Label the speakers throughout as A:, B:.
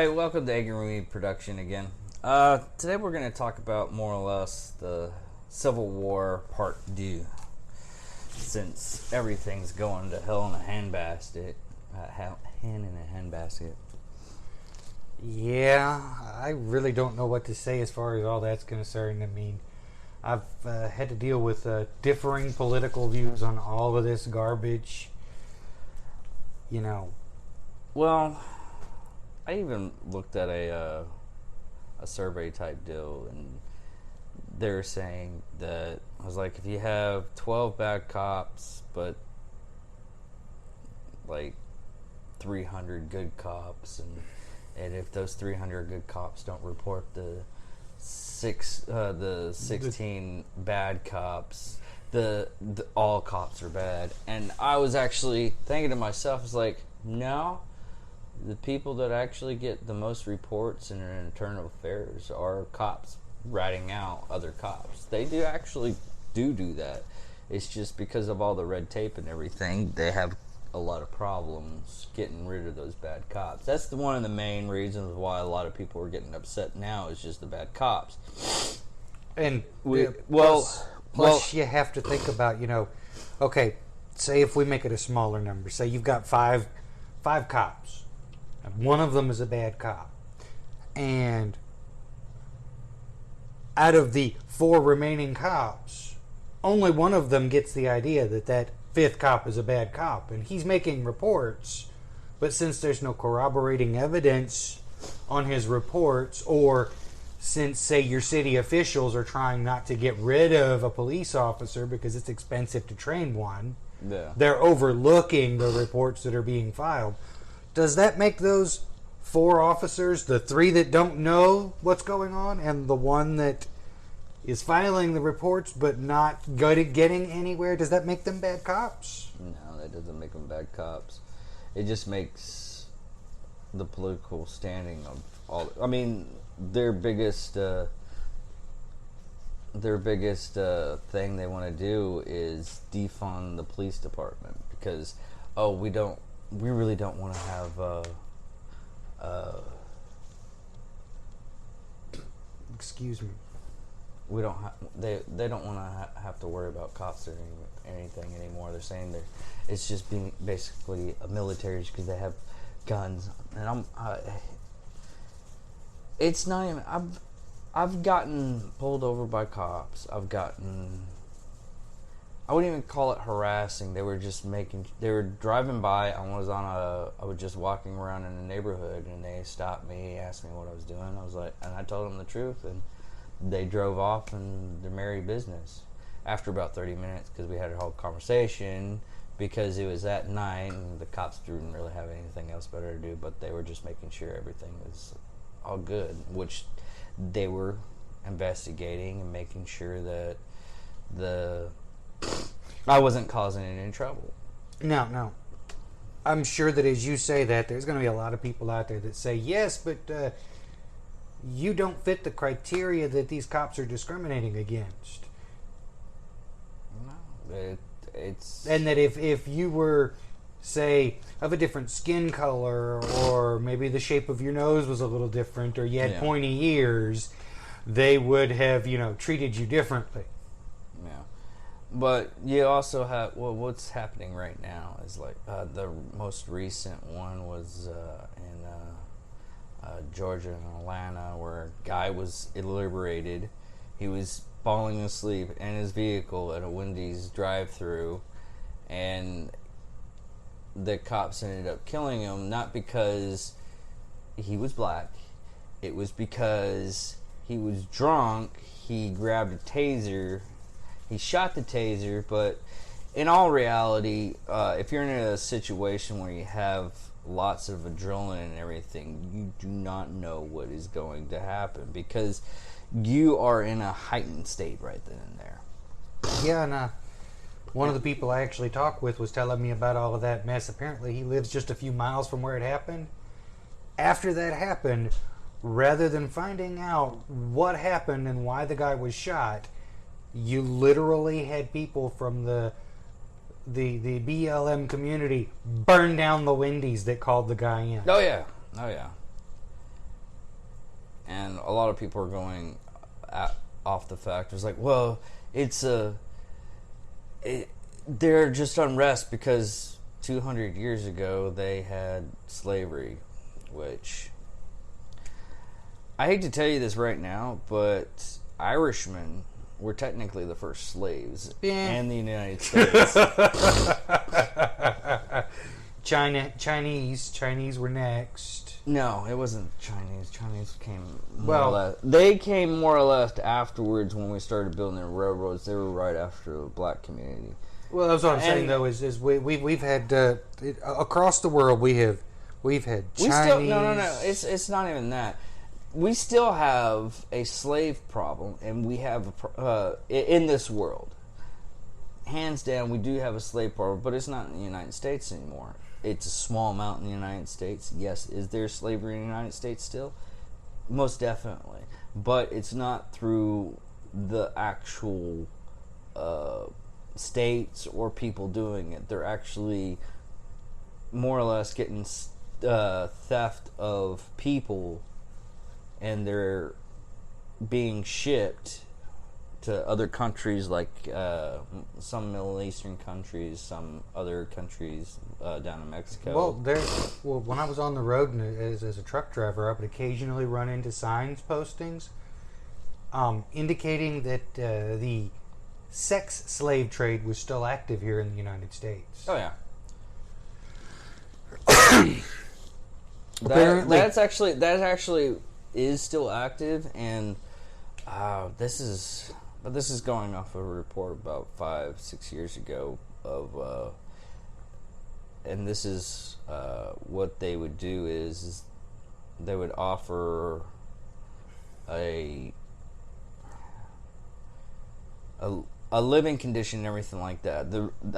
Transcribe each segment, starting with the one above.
A: Alright, welcome to Egg and Reed Production again. Today we're going to talk about more or less the Civil War Part 2. Since everything's going to hell in a handbasket. Hand in a handbasket.
B: Yeah, I really don't know what to say as far as all that's concerned. I mean, I've had to deal with differing political views on all of this garbage. You know.
A: Well, I even looked at a survey type deal, and they're saying that I was like, if you have 12 bad cops, but like 300 good cops, and if those 300 good cops don't report the 16 bad cops, the all cops are bad. And I was actually thinking to myself, it's like, no, the people that actually get the most reports in internal affairs are cops ratting out other cops. They do actually do that. It's just because of all the red tape and everything, they have a lot of problems getting rid of those bad cops. That's one of the main reasons why a lot of people are getting upset now, is just the bad cops.
B: And
A: Plus
B: you have to think about, okay, say if we make it a smaller number, say you've got five cops, and one of them is a bad cop, and out of the 4 remaining cops, only one of them gets the idea that fifth cop is a bad cop, and he's making reports, but since there's no corroborating evidence on his reports, or since, say, your city officials are trying not to get rid of a police officer because it's expensive to train one, they're overlooking the reports that are being filed. Does that make those 4 officers, the 3 that don't know what's going on, and the one that is filing the reports but not getting anywhere, does that make them bad cops?
A: No, that doesn't make them bad cops. It just makes the political standing of all. I mean, their biggest thing they want to do is defund the police department because we really don't want to have
B: excuse me.
A: We don't. They don't want to have to worry about cops or anything anymore. They're saying it's just being basically a military because they have guns. And it's not even. I've gotten pulled over by cops. I wouldn't even call it harassing. They were driving by. I was just walking around in the neighborhood, and they stopped me, asked me what I was doing. I was like, and I told them the truth, and they drove off and their merry business. After about 30 minutes, because we had a whole conversation, because it was at night and the cops didn't really have anything else better to do, but they were just making sure everything was all good, which they were investigating and making sure that I wasn't causing any trouble.
B: No. I'm sure that as you say that, there's going to be a lot of people out there that say, yes, but you don't fit the criteria that these cops are discriminating against.
A: No, it's...
B: And that if you were, say, of a different skin color, or maybe the shape of your nose was a little different, or you had pointy ears, they would have, treated you differently.
A: Yeah. But you also have, what's happening right now is like, the most recent one was in Georgia and Atlanta, where a guy was liberated. He was falling asleep in his vehicle at a Wendy's drive-thru, and the cops ended up killing him, not because he was black. It was because he was drunk. He grabbed a taser. He shot the taser, but in all reality, if you're in a situation where you have lots of adrenaline and everything, you do not know what is going to happen because you are in a heightened state right then and there.
B: Yeah, and one of the people I actually talked with was telling me about all of that mess. Apparently, he lives just a few miles from where it happened. After that happened, rather than finding out what happened and why the guy was shot, you literally had people from the BLM community burn down the Wendy's that called the guy in.
A: Oh yeah. and a lot of people are going off the fact. It's like, well, they're just unrest because 200 years ago they had slavery, which I hate to tell you this right now, but Irishmen were technically the first slaves in the United States.
B: Chinese were next.
A: No, it wasn't Chinese. Chinese came more or less. They came more or less afterwards when we started building the railroads. They were right after the black community.
B: Well, that's what I'm saying though. Is we've had across the world we've had Chinese.
A: No. It's not even that. We still have a slave problem, and we have in this world. Hands down, we do have a slave problem, but it's not in the United States anymore. It's a small amount in the United States. Yes, is there slavery in the United States still? Most definitely. But it's not through the actual states or people doing it. They're actually more or less getting theft of people, and they're being shipped to other countries, like some Middle Eastern countries, some other countries down in Mexico.
B: Well, when I was on the road as a truck driver, I would occasionally run into signs postings indicating that the sex slave trade was still active here in the United States.
A: Oh yeah. that actually is still active, and this is going off of a report about 5-6 years ago of and this is what they would do is they would offer a living condition and everything like that.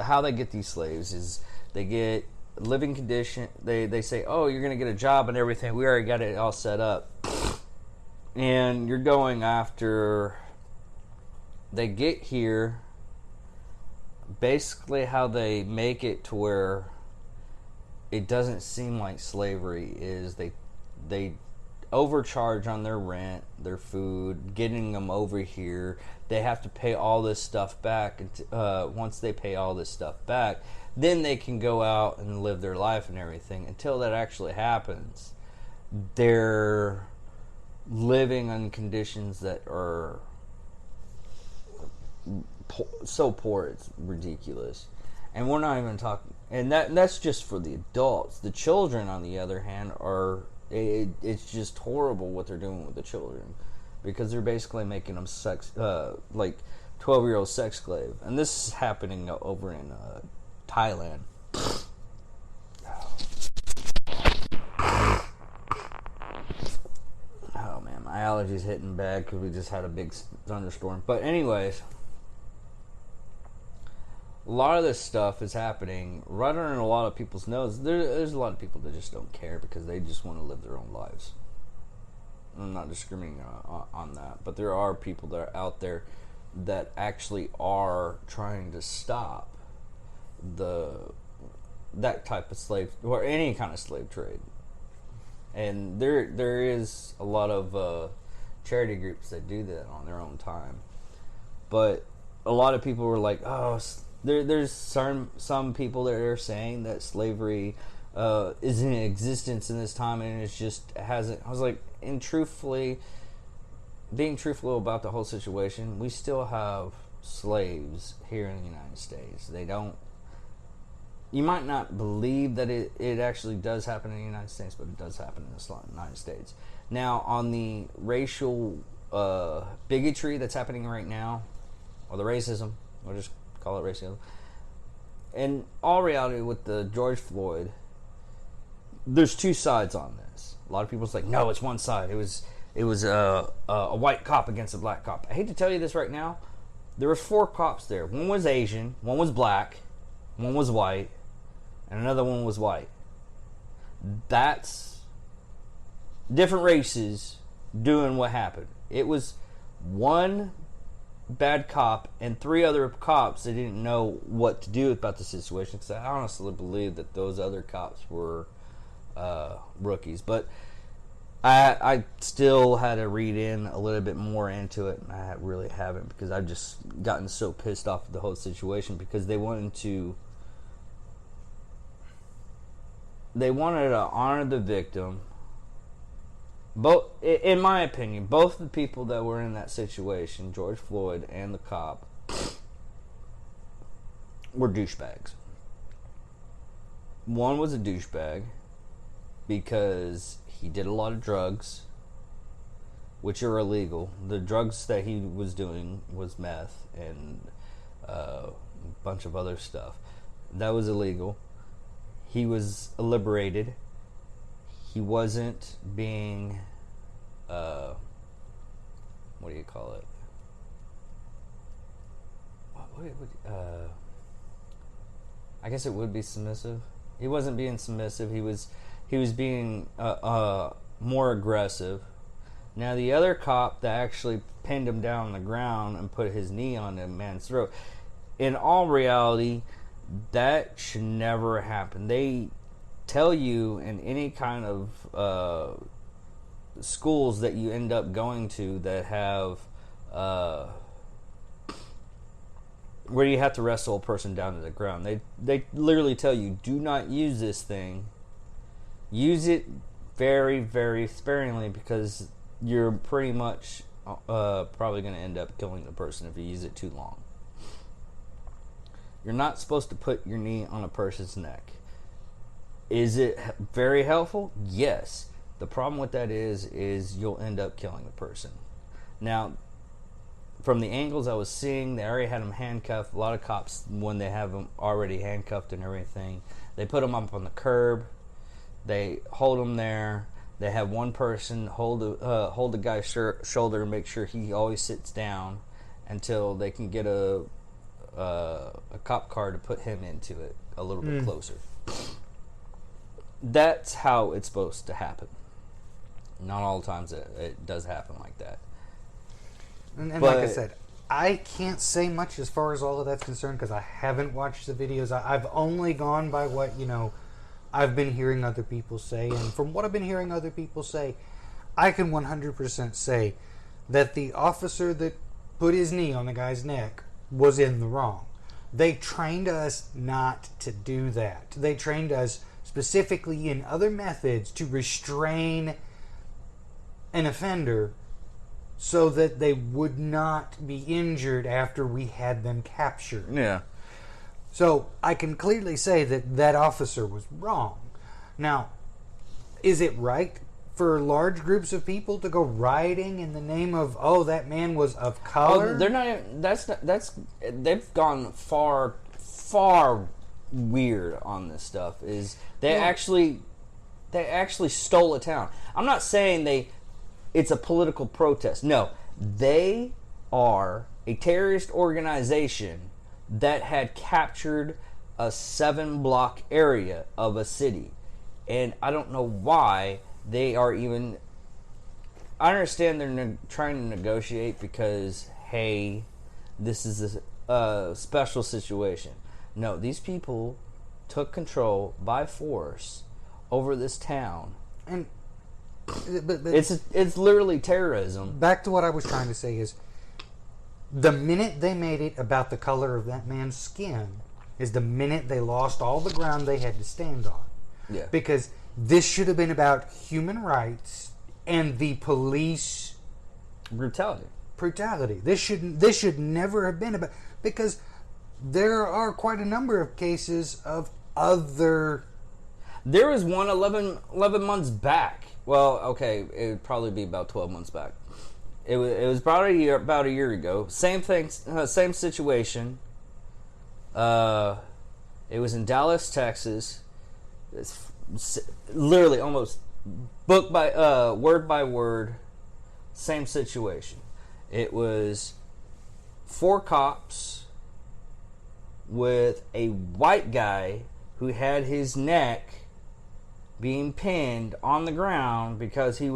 A: How they get these slaves is they get living condition. They say, oh, you're gonna get a job and everything. We already got it all set up, and you're going after. They get here. Basically, how they make it to where it doesn't seem like slavery is they overcharge on their rent, their food, getting them over here. They have to pay all this stuff back, and once they pay all this stuff back, then they can go out and live their life and everything. Until that actually happens, they're living on conditions that are so poor it's ridiculous. And we're not even talking, and that's just for the adults. The children, on the other hand, it's just horrible what they're doing with the children, because they're basically making them like 12-year-old sex slave. And this is happening over in Thailand. Oh man, my allergies hitting bad because we just had a big thunderstorm. But anyways, a lot of this stuff is happening right under a lot of people's noses. There's a lot of people that just don't care because they just want to live their own lives. I'm not discriminating on that, but there are people that are out there that actually are trying to stop that type of slave, or any kind of slave trade. And there is a lot of charity groups that do that on their own time. But a lot of people were like, oh, there's some people that are saying that slavery is in existence in this time, and it's just hasn't. I was like, and being truthful about the whole situation, we still have slaves here in the United States. They don't. You might not believe that it actually does happen in the United States, but it does happen in the United States. Now, on the racial bigotry that's happening right now, or the racism, we'll just call it racism. In all reality, with the George Floyd, there's two sides on this. A lot of people say, no, it's one side. It was a white cop against a black cop. I hate to tell you this right now. There were 4 cops there. One was Asian, one was black, one was white, and another one was white. That's different races doing what happened. It was one bad cop and 3 other cops that didn't know what to do about the situation. Because I honestly believe that those other cops were rookies. But I still had to read in a little bit more into it, and I really haven't, because I've just gotten so pissed off with the whole situation, because they wanted to honor the victim. Both, in my opinion, both the people that were in that situation, George Floyd and the cop, were douchebags. One was a douchebag because he did a lot of drugs, which are illegal. The drugs that he was doing was meth and a bunch of other stuff. That was illegal. He was liberated. He wasn't being, what do you call it? I guess it would be submissive. He wasn't being submissive. He was being more aggressive. Now the other cop that actually pinned him down on the ground and put his knee on the man's throat, in all reality, that should never happen. They tell you in any kind of schools that you end up going to that have where you have to wrestle a person down to the ground, they literally tell you, do not use this thing. Use it very, very sparingly, because you're pretty much probably going to end up killing the person if you use it too long. You're not supposed to put your knee on a person's neck. Is it very helpful? Yes. The problem with that is you'll end up killing the person. Now, from the angles I was seeing, they already had him handcuffed. A lot of cops, when they have them already handcuffed and everything, they put him up on the curb. They hold him there. They have one person hold the guy's shoulder and make sure he always sits down until they can get a cop car to put him into it a little bit closer. That's how it's supposed to happen. Not all the times it does happen like that.
B: And like I said, I can't say much as far as all of that's concerned, because I haven't watched the videos. I've only gone by what, I've been hearing other people say. And from what I've been hearing other people say, I can 100% say that the officer that put his knee on the guy's neck was in the wrong. They trained us not to do that. They trained us specifically in other methods to restrain an offender so that they would not be injured after we had them captured.
A: Yeah.
B: So I can clearly say that that officer was wrong. Now, is it right for large groups of people to go rioting in the name of, oh, that man was of color?
A: Oh, they're not. They've gone far weird on this stuff. They actually stole a town. I'm not saying it's a political protest. No, they are a terrorist organization that had captured a 7-block area of a city. And I don't know why they are even... I understand they're trying to negotiate because, hey, this is a special situation. No, these people took control by force over this town.
B: And but
A: it's literally terrorism.
B: Back to what I was trying to say is, the minute they made it about the color of that man's skin is the minute they lost all the ground they had to stand on.
A: Yeah.
B: Because this should have been about human rights and the police brutality. This should never have been about, because there are quite a number of cases of other...
A: There was one 11 months back. Well, okay, it would probably be about 12 months back. It was about a year ago. Same thing, same situation. It was in Dallas, Texas. It's literally almost book by word by word, same situation. It was 4 cops with a white guy who had his neck being pinned on the ground because he had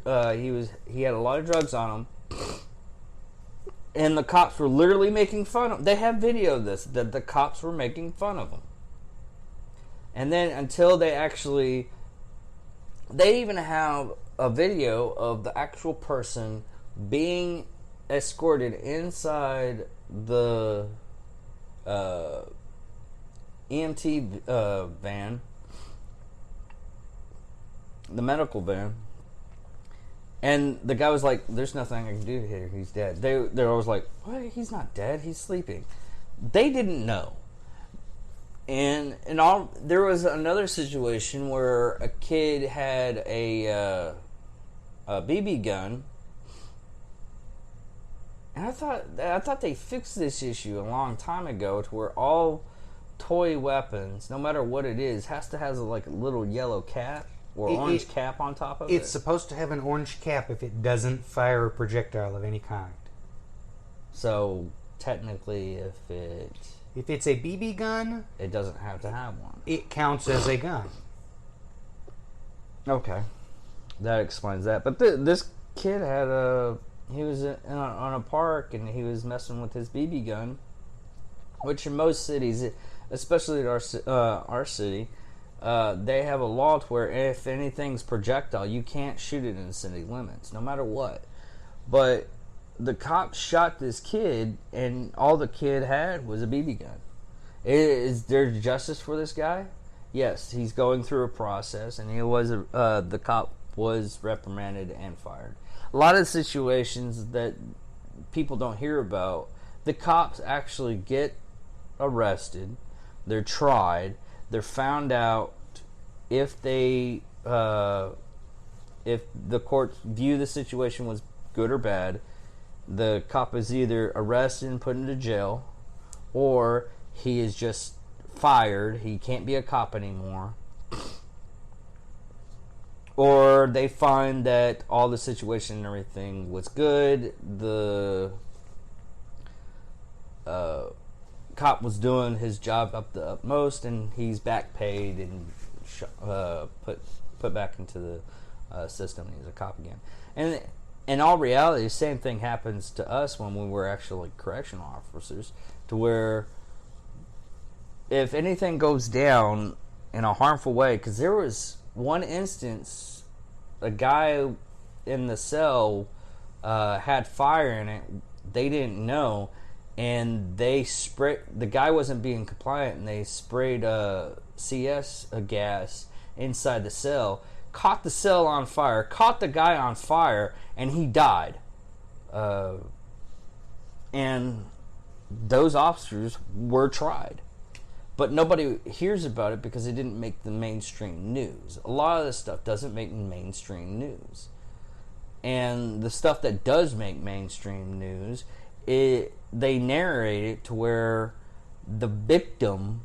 A: a lot of drugs on him, and the cops were literally making fun of him. They have video of this, that the cops were making fun of him. And then until they even have a video of the actual person being escorted inside the EMT van, the medical van, and the guy was like, "There's nothing I can do here. He's dead." They're always like, "What? He's not dead. He's sleeping." They didn't know. And there was another situation where a kid had a BB gun, and I thought they fixed this issue a long time ago to where all toy weapons, no matter what it is, has to have like a little yellow cap or orange cap on top of it.
B: It's supposed to have an orange cap if it doesn't fire a projectile of any kind.
A: So technically,
B: if it's a BB gun,
A: it doesn't have to have one.
B: It counts as a gun.
A: Okay, that explains that. But this kid he was on a park and he was messing with his BB gun, which in most cities, especially in our city, they have a law to where if anything's projectile, you can't shoot it in the city limits, no matter what. But the cops shot this kid, and all the kid had was a BB gun. Is there justice for this guy? Yes, he's going through a process, and the cop was reprimanded and fired. A lot of situations that people don't hear about, the cops actually get arrested, they're tried, they're found out if the courts view the situation was good or bad. The cop is either arrested and put into jail, or he is just fired. He can't be a cop anymore. Or they find that all the situation and everything was good. The cop was doing his job up the utmost, and he's back paid and put back into the system. And he's a cop again. And in all reality, the same thing happens to us when we were actually correctional officers, to where if anything goes down in a harmful way, because there was one instance, a guy in the cell had fire in it, they didn't know, and the guy wasn't being compliant, and they sprayed CS gas inside the cell, caught the cell on fire, caught the guy on fire, and he died. And those officers were tried. But nobody hears about it because it didn't make the mainstream news. A lot of this stuff doesn't make mainstream news. And the stuff that does make mainstream news, they narrate it to where the victim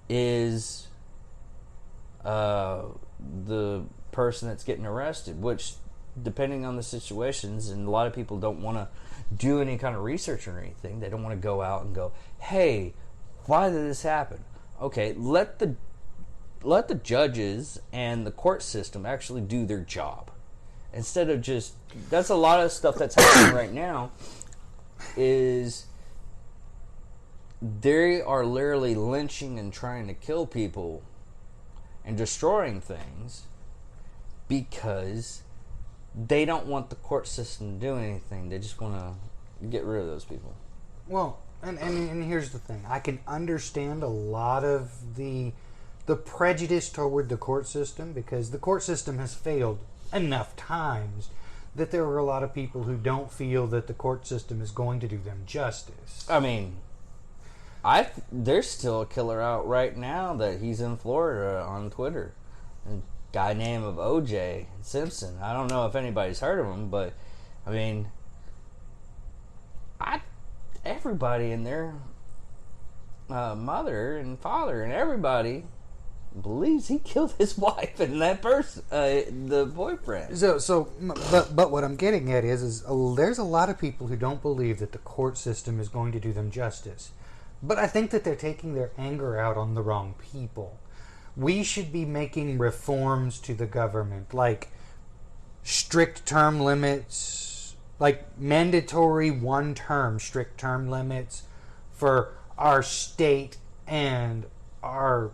A: is the person that's getting arrested, which, depending on the situations, and a lot of people don't want to do any kind of research or anything. They don't want to go out and go, hey, why did this happen? Okay, let the judges and the court system actually do their job. Instead of just, that's a lot of stuff that's happening right now, is they are literally lynching and trying to kill people and destroying things because they don't want the court system to do anything. They just want to get rid of those people.
B: Well, and here's the thing. I can understand a lot of the prejudice toward the court system, because the court system has failed enough times that there are a lot of people who don't feel that the court system is going to do them justice.
A: I mean, there's still a killer out right now that he's in Florida on Twitter. A guy named of O.J. Simpson. I don't know if anybody's heard of him, but I mean, everybody in their mother and father and everybody believes he killed his wife and that person, the boyfriend.
B: But what I'm getting at is there's a lot of people who don't believe that the court system is going to do them justice. But I think that they're taking their anger out on the wrong people. We should be making reforms to the government, like strict term limits, like mandatory one-term strict term limits for our state and for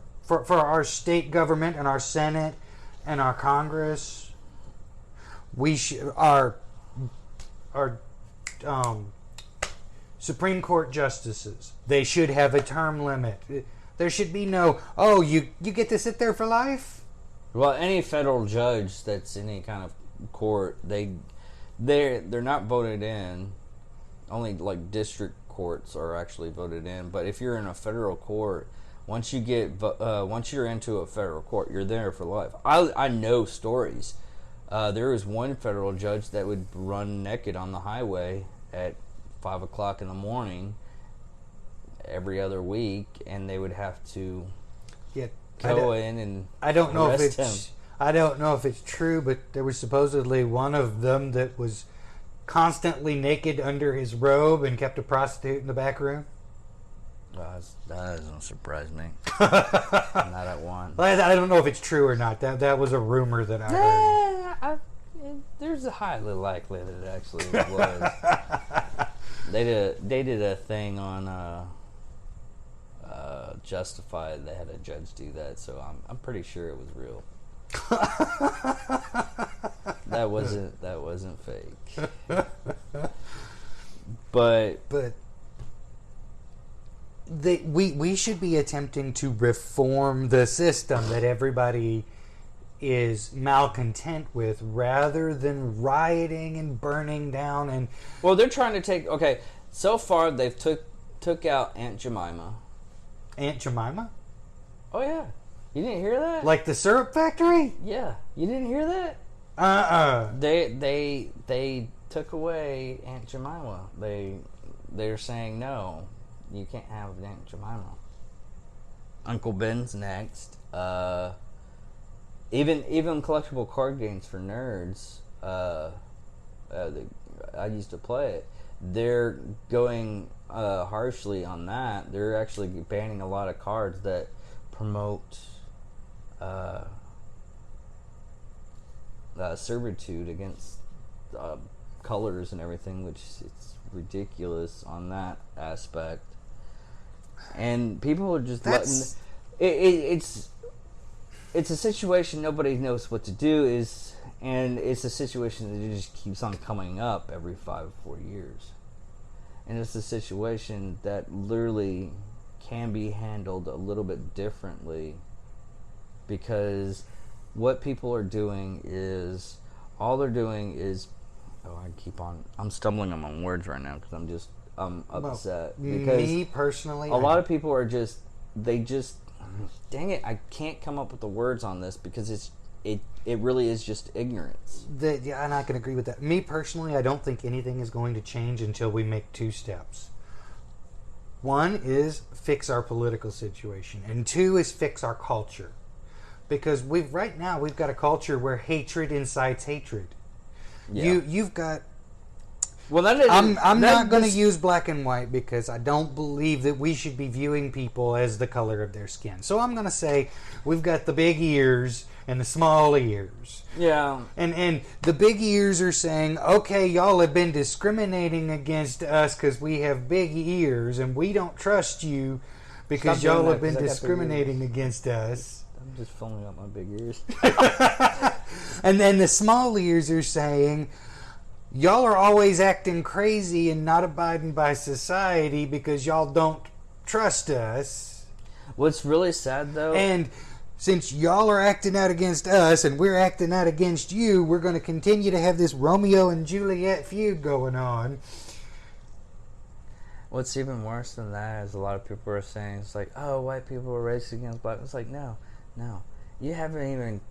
B: our state government and our Senate and our Congress. our Supreme Court justices, they should have a term limit. There should be no, oh, you get to sit there for life?
A: Well, any federal judge that's in any kind of court, they're not voted in. Only like district courts are actually voted in. But if you're in a federal court, once you're into a federal court, you're there for life. I know stories. There was one federal judge that would run naked on the highway at 5 o'clock in the morning every other week, and they would have to go in and
B: I don't know
A: arrest
B: if it's true, but there was supposedly one of them that was constantly naked under his robe and kept a prostitute in the back room.
A: That doesn't surprise me. Not at one.
B: I don't know if it's true or not. That was a rumor that I heard.
A: There's a highly likely that it actually was. They did a thing on Justified. They had a judge do that, so I'm pretty sure it was real. That wasn't fake. But we should be attempting to reform the system that everybody is malcontent with, rather than rioting and burning down. And well, they're trying to take. Okay, so far they've took out Aunt Jemima.
B: Aunt Jemima?
A: Oh yeah, you didn't hear that?
B: Like the syrup factory?
A: Yeah, you didn't hear that? They took away Aunt Jemima. They're saying no, you can't have Aunt Jemima. Uncle Ben's next. Even collectible card games for nerds. I used to play it. They're going harshly on that. They're actually banning a lot of cards that promote servitude against colors and everything, which it's ridiculous on that aspect. And people are just it's a situation nobody knows what to do, and it's a situation that just keeps on coming up every 5 or 4 years. And it's a situation that literally can be handled a little bit differently, because what people are doing is, I'm stumbling on my words right now because I'm upset. Because
B: me personally,
A: a lot of people are dang it, I can't come up with the words on this because it really is just ignorance.
B: And I can agree with that. Me personally, I don't think anything is going to change until we make 2 steps. 1 is fix our political situation, and 2 is fix our culture. Because right now we've got a culture where hatred incites hatred. Yeah. You've got. Well, I'm not going to use black and white because I don't believe that we should be viewing people as the color of their skin. So I'm going to say we've got the big ears and the small ears.
A: Yeah.
B: And the big ears are saying, okay, y'all have been discriminating against us because we have big ears, and we don't trust you because y'all have been discriminating against us.
A: I'm just filming up my big ears.
B: And then the small ears are saying, y'all are always acting crazy and not abiding by society because y'all don't trust us.
A: What's really sad, though...
B: And since y'all are acting out against us and we're acting out against you, we're going to continue to have this Romeo and Juliet feud going on.
A: What's even worse than that is a lot of people are saying, it's like, oh, white people are racist against black. It's like, no. You haven't even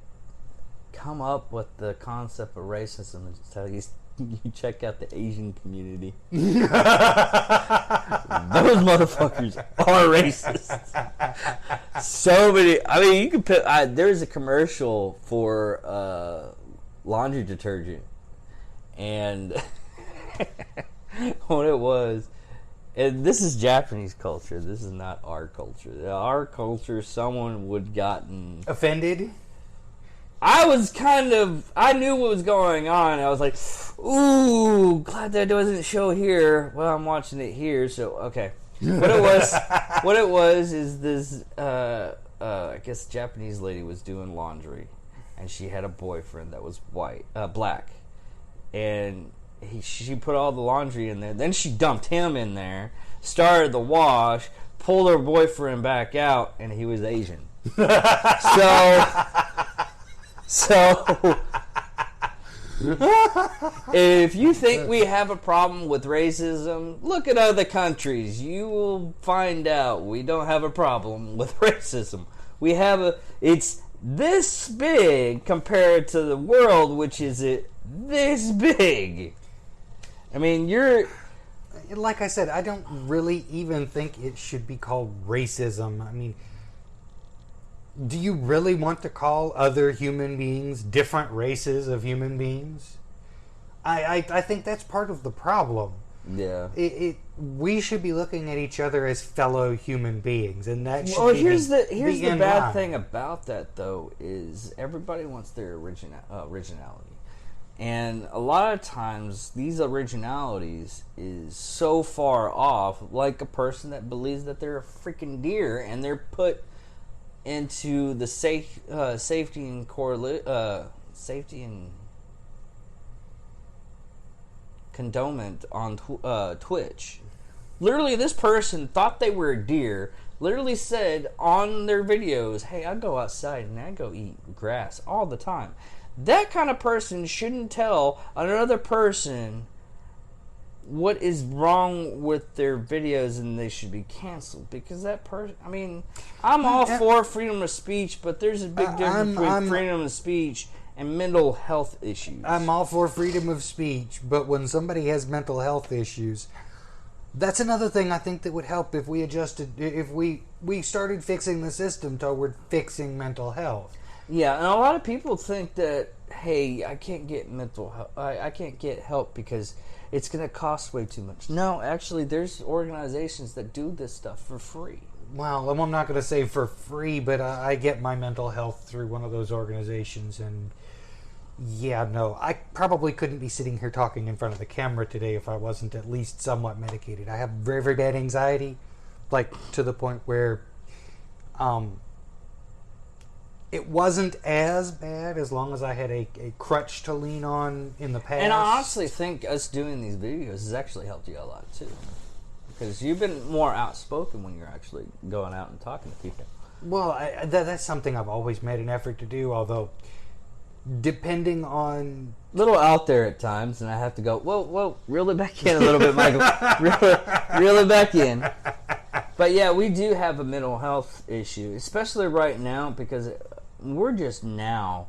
A: come up with the concept of racism until you check out the Asian community. Those motherfuckers are racist. So many. I mean, you can put. There's a commercial for laundry detergent, and what it was. And this is Japanese culture. This is not our culture. Our culture, someone would gotten
B: offended.
A: I knew what was going on. I was like, ooh, glad that doesn't show here. Well, I'm watching it here, so okay. What it was is this, I guess Japanese lady was doing laundry, and she had a boyfriend that was black. and she put all the laundry in there. Then she dumped him in there, started the wash, pulled her boyfriend back out, and he was Asian. So if you think we have a problem with racism, look at other countries. You will find out we don't have a problem with racism. It's this big compared to the world, which is this big. I mean,
B: like I said, I don't really even think it should be called racism. I mean, do you really want to call other human beings different races of human beings? I think that's part of the problem.
A: Yeah.
B: We should be looking at each other as fellow human beings, and that should
A: well,
B: be
A: here's the bad
B: line.
A: thing about that, though, is everybody wants their originality. And a lot of times, these originalities is so far off, like a person that believes that they're a freaking deer, and they're put into the safety and safety and condonement on Twitch. Literally, this person thought they were a deer. Literally said on their videos, "Hey, I go outside and I go eat grass all the time." That kind of person shouldn't tell another person what is wrong with their videos, and they should be canceled, because that person, I mean, I'm all for freedom of speech, but there's a big difference between freedom of speech and mental health issues.
B: I'm all for freedom of speech, but when somebody has mental health issues, that's another thing I think that would help if we started fixing the system toward fixing mental health.
A: Yeah, and a lot of people think that, hey, I can't get mental health, I can't get help because it's going to cost way too much. No, actually, there's organizations that do this stuff for free.
B: Well, I'm not going to say for free, but I get my mental health through one of those organizations, and yeah, no, I probably couldn't be sitting here talking in front of the camera today if I wasn't at least somewhat medicated. I have very, very bad anxiety, like to the point where it wasn't as bad as long as I had a crutch to lean on in the past.
A: And I honestly think us doing these videos has actually helped you a lot, too. Because you've been more outspoken when you're actually going out and talking to people.
B: Well, that's something I've always made an effort to do, although depending on...
A: Little out there at times, and I have to go, whoa, reel it back in a little bit, Michael. Reel it back in. But yeah, we do have a mental health issue, especially right now, because we're just now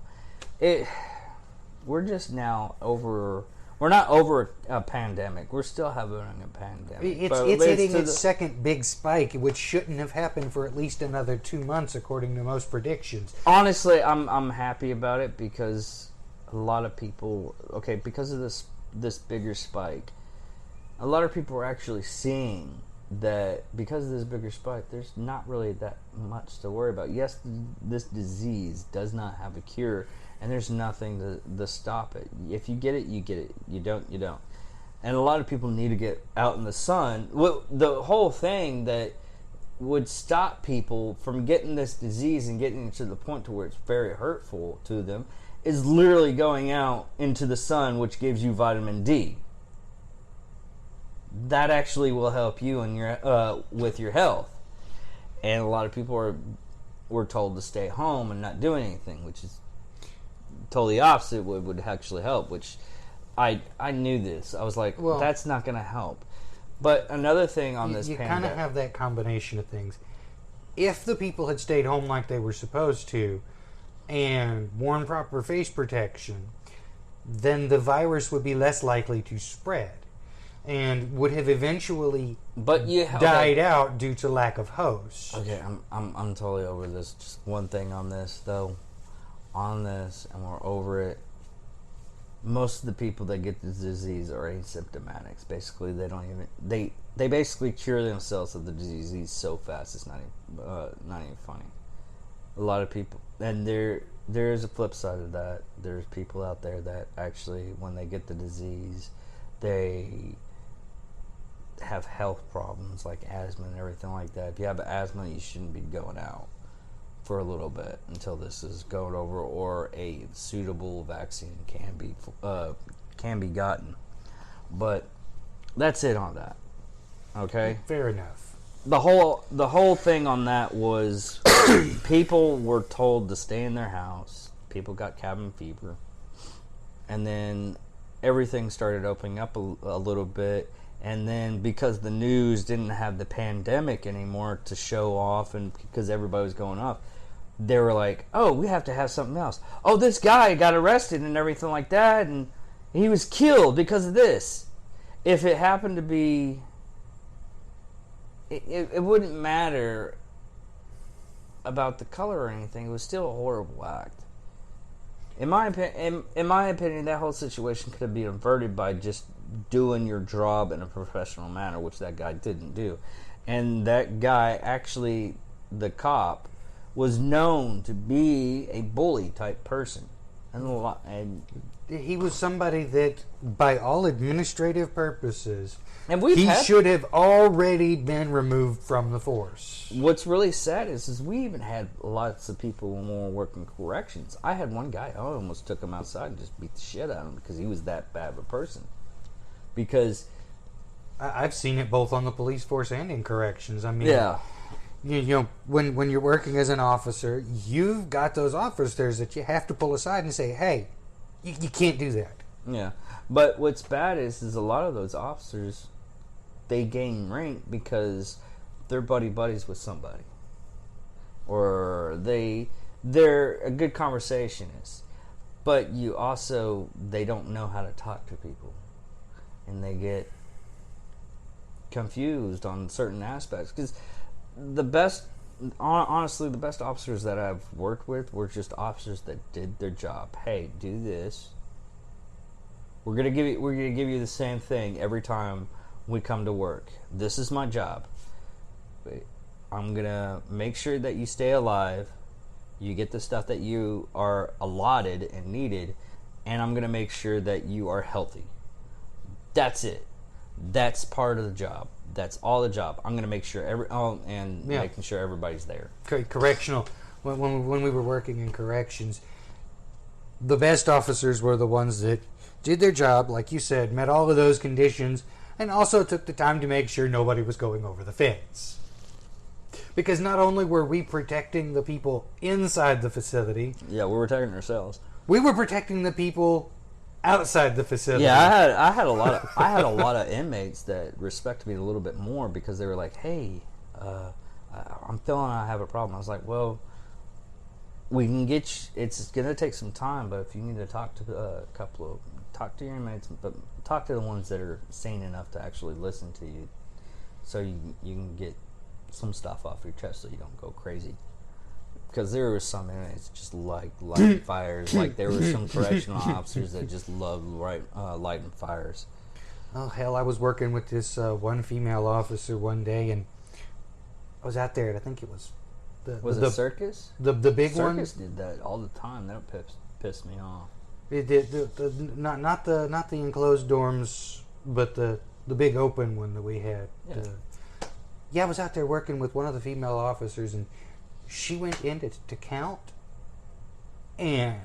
A: over... We're not over a pandemic. We're still having a pandemic.
B: It's hitting its second big spike, which shouldn't have happened for at least another 2 months, according to most predictions.
A: Honestly, I'm happy about it, because a lot of people, because of this bigger spike, a lot of people are actually seeing that because of this bigger spike, there's not really that much to worry about. Yes, this disease does not have a cure, and there's nothing to stop it. If you get it, you get it. You don't, you don't. And a lot of people need to get out in the sun. The whole thing that would stop people from getting this disease and getting to the point to where it's very hurtful to them is literally going out into the sun, which gives you vitamin D. That actually will help you in your with your health. And a lot of people were told to stay home and not do anything, which is totally opposite would actually help, which I knew this. I was like, well, that's not going to help. But another thing on this pandemic... You
B: kind of have that combination of things. If the people had stayed home like they were supposed to and worn proper face protection, then the virus would be less likely to spread and would have eventually died out due to lack of hosts.
A: Okay, I'm totally over this. Just one thing on this, though. On this, and we're over it. Most of the people that get this disease are asymptomatics. Basically, they don't even they basically cure themselves of the disease so fast it's not even funny. A lot of people, and there is a flip side of that. There's people out there that actually, when they get the disease, they have health problems like asthma and everything like that. If you have asthma, you shouldn't be going out for a little bit until this is going over, or a suitable vaccine can be can be gotten. But that's it on that. Okay?
B: Fair enough.
A: The whole thing on that was people were told to stay in their house. People got cabin fever. And then everything started opening up a little bit. And then because the news didn't have the pandemic anymore to show off, and because everybody was going off, they were like, oh, we have to have something else. Oh, this guy got arrested and everything like that, and he was killed because of this. If it happened to be... It wouldn't matter about the color or anything. It was still a horrible act. In my opinion, that whole situation could have been averted by just doing your job in a professional manner, which that guy didn't do. And that guy, actually, the cop, was known to be a bully type person. And
B: he was somebody that, by all administrative purposes,
A: and
B: should have already been removed from the force.
A: What's really sad is we even had lots of people when we were working corrections. I had one guy, I almost took him outside and just beat the shit out of him because he was that bad of a person. Because
B: I've seen it both on the police force and in corrections. I mean,
A: yeah.
B: You know, when you're working as an officer, you've got those officers that you have to pull aside and say, hey, you can't do that.
A: Yeah. But what's bad is a lot of those officers, they gain rank because they're buddies with somebody. Or they're a good conversationist. But they don't know how to talk to people. And they get confused on certain aspects. Because honestly, the best officers that I've worked with were just officers that did their job. Hey, do this. We're gonna give you the same thing every time we come to work. This is my job. I'm gonna make sure that you stay alive. You get the stuff that you are allotted and needed, and I'm gonna make sure that you are healthy. That's it. That's part of the job. That's all the job. I'm going to make sure making sure everybody's there.
B: Correctional. When we were working in corrections, the best officers were the ones that did their job, like you said, met all of those conditions, and also took the time to make sure nobody was going over the fence. Because not only were we protecting the people inside the facility,
A: yeah, we were protecting ourselves.
B: We were protecting the people outside the facility.
A: Yeah, I had a lot of inmates that respected me a little bit more because they were like, "Hey, I'm feeling I have a problem." I was like, "Well, we can get you. It's gonna take some time, but if you need to talk to talk to your inmates, but talk to the ones that are sane enough to actually listen to you, so you can get some stuff off your chest, so you don't go crazy." Because there were some inmates just lighting fires. Like there were some correctional officers that just loved lighting fires.
B: Oh hell! I was working with this one female officer one day, and I was out there, and I think it was
A: the Circus.
B: The big one.
A: Circus did that all the time. That pissed me off.
B: It did not the enclosed dorms, but the big open one that we had.
A: Yeah.
B: I was out there working with one of the female officers, and she went in to count, and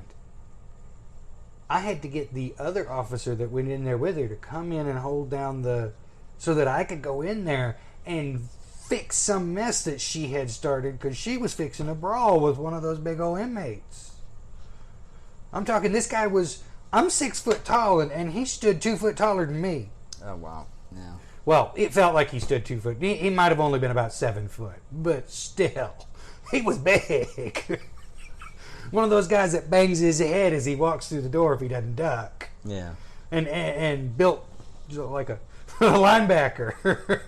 B: I had to get the other officer that went in there with her to come in and hold down so that I could go in there and fix some mess that she had started because she was fixing a brawl with one of those big old inmates. I'm talking, this guy I'm 6 foot tall, and he stood 2 foot taller than me.
A: Oh, wow. Yeah.
B: Well, it felt like he stood 2 foot. He might have only been about 7 foot, but still. He was big. One of those guys that bangs his head as he walks through the door if he doesn't duck.
A: Yeah.
B: And built like a linebacker.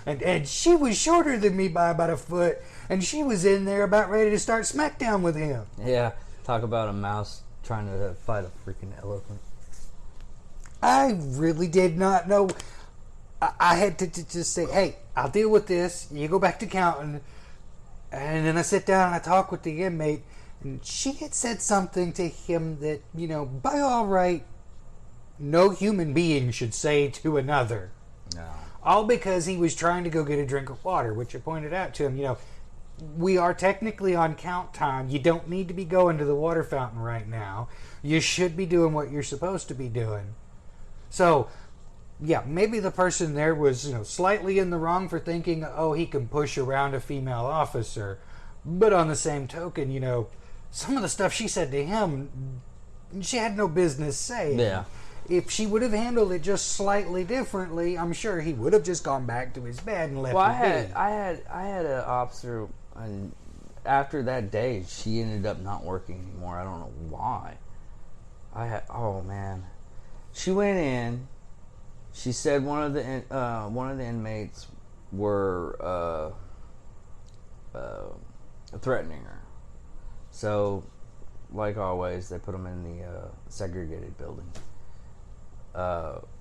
B: and she was shorter than me by about a foot, and she was in there about ready to start smackdown with him.
A: Yeah. Talk about a mouse trying to fight a freaking elephant.
B: I really did not know. I had to just say, hey, I'll deal with this. You go back to counting. And then I sit down and I talk with the inmate, and she had said something to him that, by all right, no human being should say to another.
A: No.
B: All because he was trying to go get a drink of water, which I pointed out to him, we are technically on count time. You don't need to be going to the water fountain right now. You should be doing what you're supposed to be doing. So, yeah, maybe the person there was, slightly in the wrong for thinking, oh, he can push around a female officer. But on the same token, some of the stuff she said to him, she had no business saying.
A: Yeah.
B: If she would have handled it just slightly differently, I'm sure he would have just gone back to his bed and left
A: Well,
B: it be.
A: I had an officer, and after that day, she ended up not working anymore. I don't know why. Oh man, she went in. She said one of the inmates were threatening her. So, like always, they put them in the segregated building.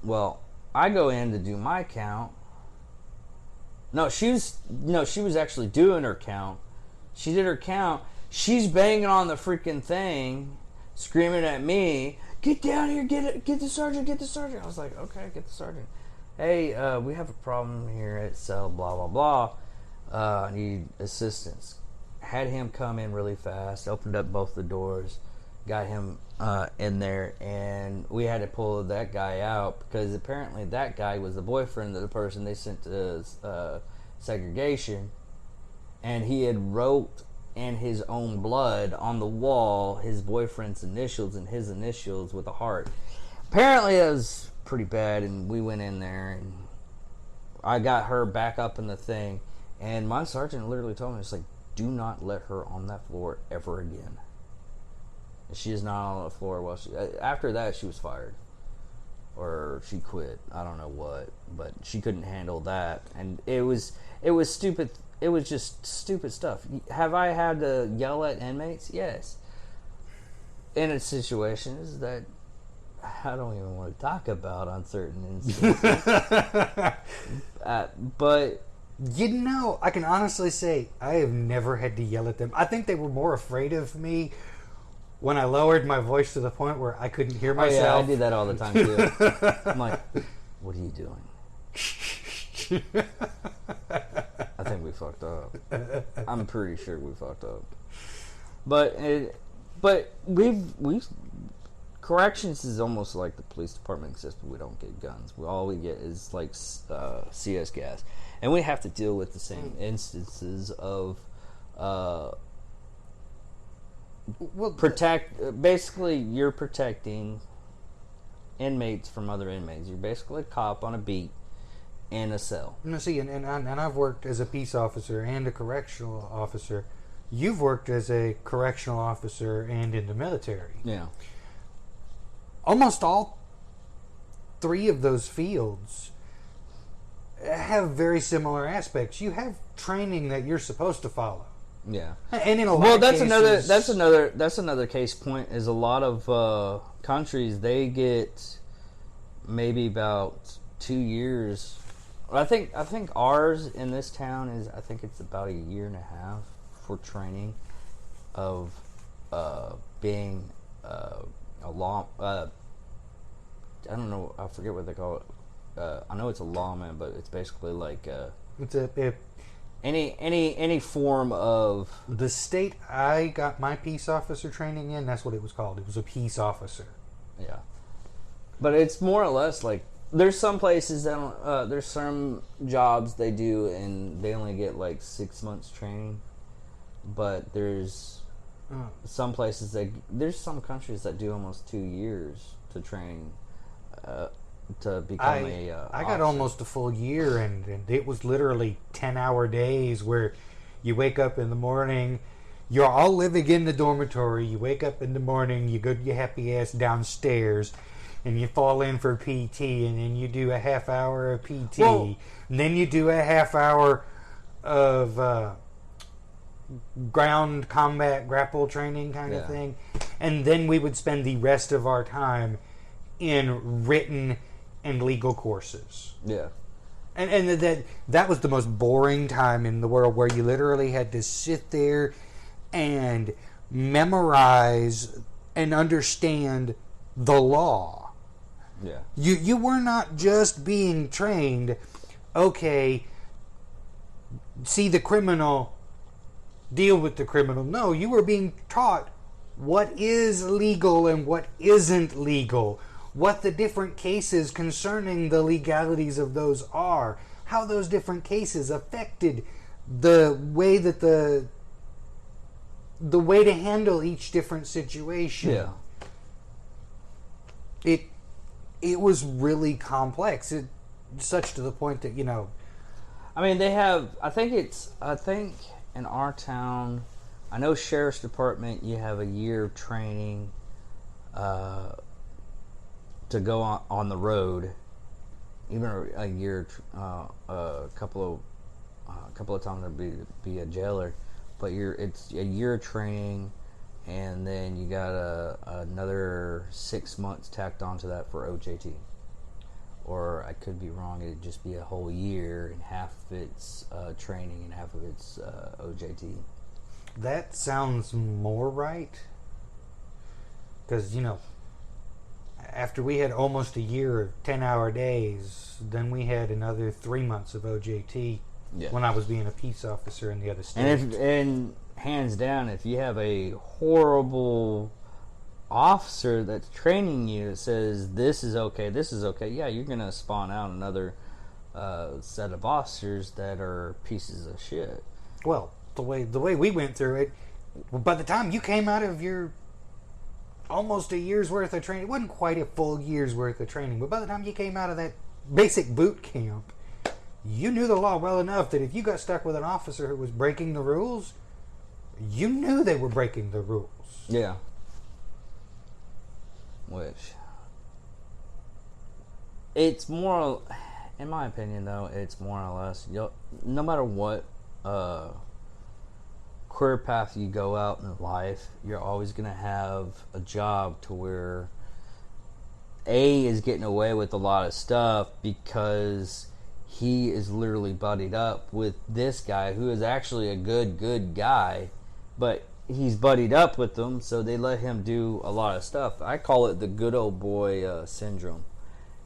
A: Well, I go in to do my count. No, she was actually doing her count. She did her count. She's banging on the freaking thing, screaming at me, "Get down here, get the sergeant, get the sergeant." I was like, okay, get the sergeant. Hey, we have a problem here at cell, blah, blah, blah. I need assistance. Had him come in really fast, opened up both the doors, got him in there, and we had to pull that guy out because apparently that guy was the boyfriend of the person they sent to segregation, and he had wrote in his own blood on the wall his boyfriend's initials and his initials with a heart. Apparently it was pretty bad, and we went in there, and I got her back up in the thing, and my sergeant literally told me, it's like, do not let her on that floor ever again. She is not on the floor. Well, after that, she was fired. Or she quit. I don't know what. But she couldn't handle that. And it was stupid. It was just stupid stuff. Have I had to yell at inmates? Yes. In a situations that I don't even want to talk about on certain instances. But...
B: I can honestly say I have never had to yell at them. I think they were more afraid of me when I lowered my voice to the point where I couldn't hear myself.
A: Oh, yeah, I do that all the time, too. I'm like, what are you doing? I think we fucked up. I'm pretty sure we fucked up. But we've corrections is almost like the police department, except we don't get guns. All we get is like CS gas, and we have to deal with the same instances of basically, you're protecting inmates from other inmates. You're basically a cop on a beat in a cell.
B: No, see, and I've worked as a peace officer and a correctional officer. You've worked as a correctional officer and in the military.
A: Yeah.
B: Almost all three of those fields have very similar aspects. You have training that you're supposed to follow.
A: Yeah.
B: And in a lot of cases,
A: that's another case point is a lot of countries, they get maybe about 2 years. I think ours in this town is, I think it's about 1.5 years for training of being a law. I don't know. I forget what they call it. I know it's a lawman, but it's basically like
B: it's
A: any form of
B: the state I got my peace officer training in. That's what it was called. It was a peace officer.
A: Yeah, but it's more or less like there's some places that don't. There's some jobs they do and they only get like 6 months training, but there's some places there's some countries that do almost 2 years to train to become
B: I got almost a full year, and it was literally 10-hour days where you wake up in the morning, you're all living in the dormitory, you wake up in the morning, you go your happy ass downstairs, and you fall in for PT, and then you do a half hour of PT, and then you do a half hour of ground combat grapple training kind of thing, and then we would spend the rest of our time in written and legal courses.
A: Yeah.
B: And that was the most boring time in the world, where you literally had to sit there and memorize and understand the law.
A: Yeah.
B: You were not just being trained, okay, see the criminal, deal with the criminal. No, you were being taught what is legal and what isn't legal. what the different cases concerning the legalities of those are, how those different cases affected the way that the way to handle each different situation.
A: Yeah.
B: It was really complex. Such to the point that,
A: I mean, they have. I think in our town, I know sheriff's department. You have a year of training to go on the road, even a year, a couple of times to be a jailer. But it's a year of training, and then you got another 6 months tacked onto that for OJT. Or I could be wrong. It'd just be a whole year, and half of it's training and half of it's OJT.
B: That sounds more right. Because, after we had almost a year of 10-hour days, then we had another 3 months of OJT when I was being a peace officer in the other state.
A: And hands down, if you have a horrible officer that's training you that says this is okay, yeah, you're gonna spawn out another set of officers that are pieces of shit.
B: Well, the way we went through it, by the time you came out of your almost a year's worth of training, it wasn't quite a full year's worth of training, but by the time you came out of that basic boot camp, you knew the law well enough that if you got stuck with an officer who was breaking the rules, you knew they were breaking the rules.
A: Yeah. Which, it's more, in my opinion though, it's more or less, no matter what career path you go out in life, you're always going to have a job to where A is getting away with a lot of stuff because he is literally buddied up with this guy who is actually a good guy, but he's buddied up with them, so they let him do a lot of stuff. I call it the good old boy syndrome.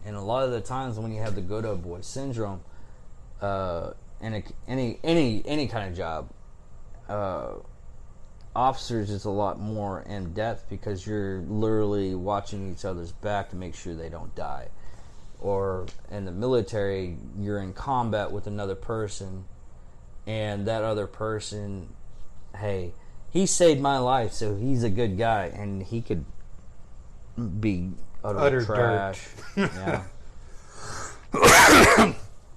A: And a lot of the times when you have the good old boy syndrome, in any kind of job, officers is a lot more in depth because you're literally watching each other's back to make sure they don't die. Or in the military, you're in combat with another person, and that other person, hey, he saved my life, so he's a good guy, and he could be utter trash. Yeah.